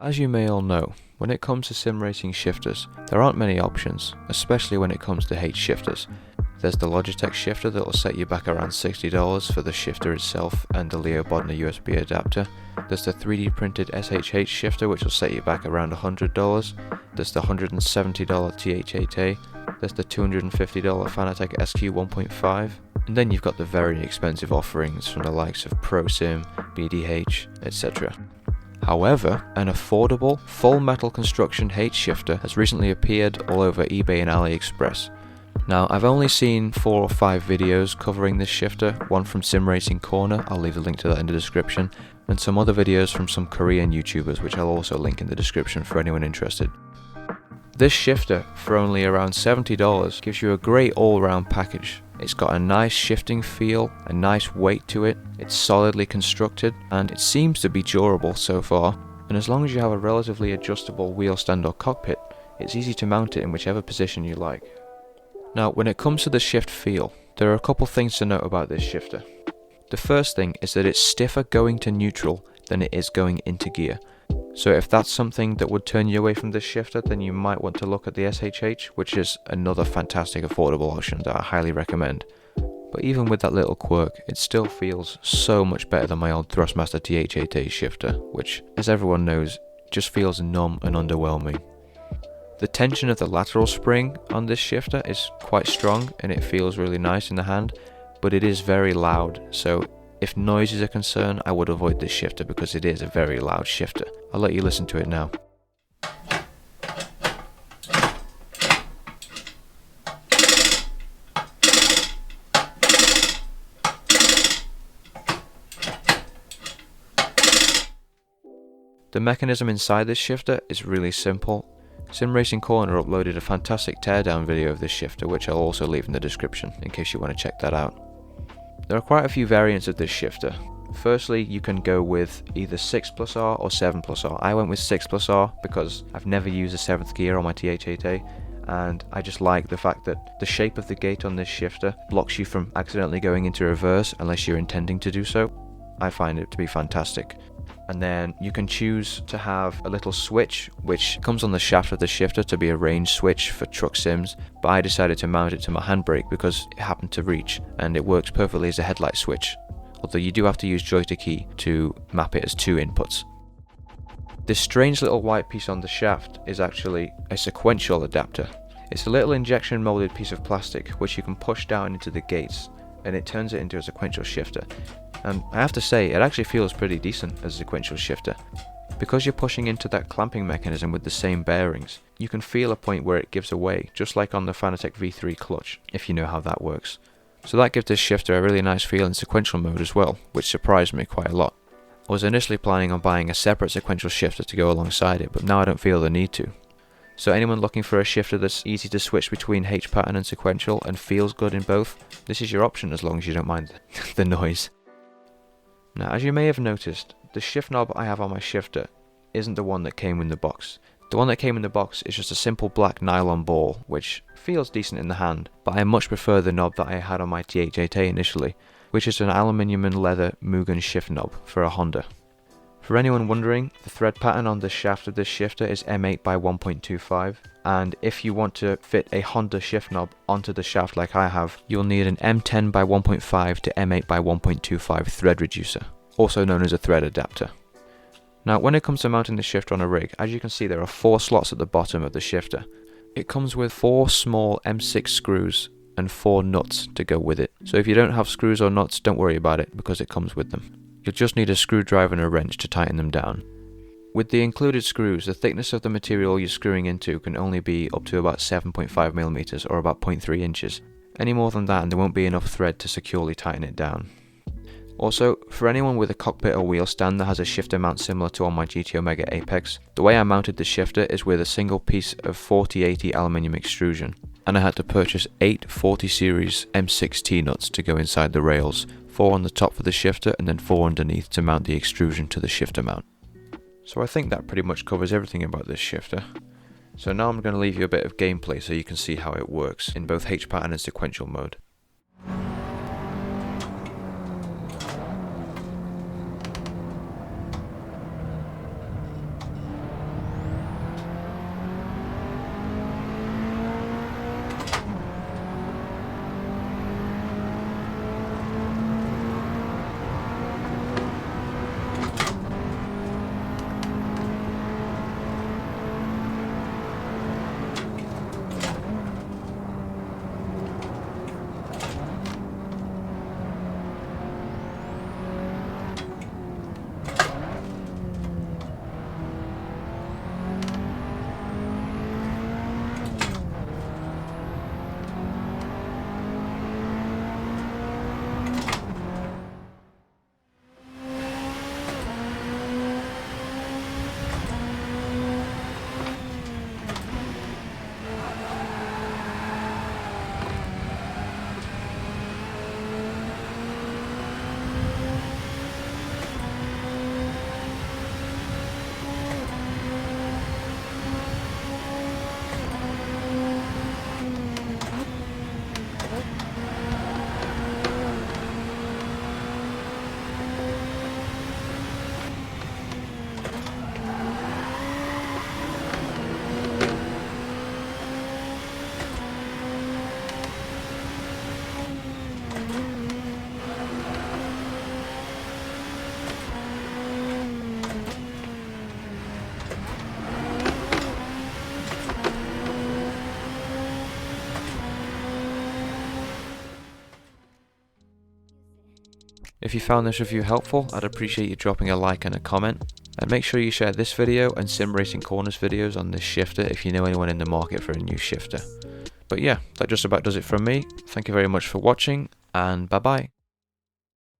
As you may all know, when it comes to sim racing shifters, there aren't many options, especially when it comes to H shifters. There's the Logitech shifter that will set you back around $60 for the shifter itself and the Leo Bodner USB adapter. There's the 3D printed SHH shifter which will set you back around $100. There's the $170 TH8A. There's the $250 Fanatec SQ 1.5. And then you've got the very expensive offerings from the likes of ProSim, BDH, etc. However, an affordable, full metal construction H shifter has recently appeared all over eBay and Aliexpress. Now, I've only seen 4 or 5 videos covering this shifter, one from Sim Racing Corner, I'll leave the link to that in the description, and some other videos from some Korean YouTubers which I'll also link in the description for anyone interested. This shifter, for only around $70, gives you a great all-round package. It's got a nice shifting feel, a nice weight to it, it's solidly constructed, and it seems to be durable so far. And as long as you have a relatively adjustable wheel stand or cockpit, it's easy to mount it in whichever position you like. Now, when it comes to the shift feel, there are a couple things to note about this shifter. The first thing is that it's stiffer going to neutral than it is going into gear. So if that's something that would turn you away from this shifter, then you might want to look at the SHH, which is another fantastic affordable option that I highly recommend. But even with that little quirk, it still feels so much better than my old Thrustmaster TH8A shifter, which, as everyone knows, just feels numb and underwhelming. The tension of the lateral spring on this shifter is quite strong and it feels really nice in the hand, but it is very loud, so if noise is a concern, I would avoid this shifter because it is a very loud shifter. I'll let you listen to it now. The mechanism inside this shifter is really simple. Sim Racing Corner uploaded a fantastic teardown video of this shifter which I'll also leave in the description in case you want to check that out. There are quite a few variants of this shifter. Firstly, you can go with either 6+R or 7+R. I went with 6+R because I've never used a 7th gear on my TH8A, and I just like the fact that the shape of the gate on this shifter blocks you from accidentally going into reverse unless you're intending to do so. I find it to be fantastic. And then you can choose to have a little switch which comes on the shaft of the shifter to be a range switch for truck sims, but I decided to mount it to my handbrake because it happened to reach and it works perfectly as a headlight switch, although you do have to use joystick key to map it as 2 inputs. This strange little white piece on the shaft is actually a sequential adapter. It's a little injection molded piece of plastic which you can push down into the gates and it turns it into a sequential shifter. And I have to say, it actually feels pretty decent as a sequential shifter. Because you're pushing into that clamping mechanism with the same bearings, you can feel a point where it gives away, just like on the Fanatec V3 clutch, if you know how that works. So that gives this shifter a really nice feel in sequential mode as well, which surprised me quite a lot. I was initially planning on buying a separate sequential shifter to go alongside it, but now I don't feel the need to. So anyone looking for a shifter that's easy to switch between H pattern and sequential and feels good in both, this is your option as long as you don't mind the noise. Now, as you may have noticed, the shift knob I have on my shifter isn't the one that came in the box. The one that came in the box is just a simple black nylon ball, which feels decent in the hand, but I much prefer the knob that I had on my TH8A initially, which is an aluminium and leather Mugen shift knob for a Honda. For anyone wondering, the thread pattern on the shaft of this shifter is M8 by 1.25, and if you want to fit a Honda shift knob onto the shaft like I have, you'll need an M10 by 1.5 to M8 by 1.25 thread reducer, also known as a thread adapter. Now, when it comes to mounting the shifter on a rig, as you can see there are 4 slots at the bottom of the shifter. It comes with 4 small M6 screws and 4 nuts to go with it, so if you don't have screws or nuts, don't worry about it because it comes with them. You'll just need a screwdriver and a wrench to tighten them down. With the included screws, the thickness of the material you're screwing into can only be up to about 7.5mm or about 0.3 inches. Any more than that and there won't be enough thread to securely tighten it down. Also, for anyone with a cockpit or wheel stand that has a shifter mount similar to on my GT Omega Apex, the way I mounted the shifter is with a single piece of 4080 aluminium extrusion, and I had to purchase 8 40 series M6 T-nuts to go inside the rails, 4 on the top for the shifter and then 4 underneath to mount the extrusion to the shifter mount. So I think that pretty much covers everything about this shifter. So now I'm going to leave you a bit of gameplay so you can see how it works in both H pattern and sequential mode. If you found this review helpful, I'd appreciate you dropping a like and a comment. And make sure you share this video and Sim Racing Corners videos on this shifter if you know anyone in the market for a new shifter. But yeah, that just about does it from me. Thank you very much for watching, and bye bye.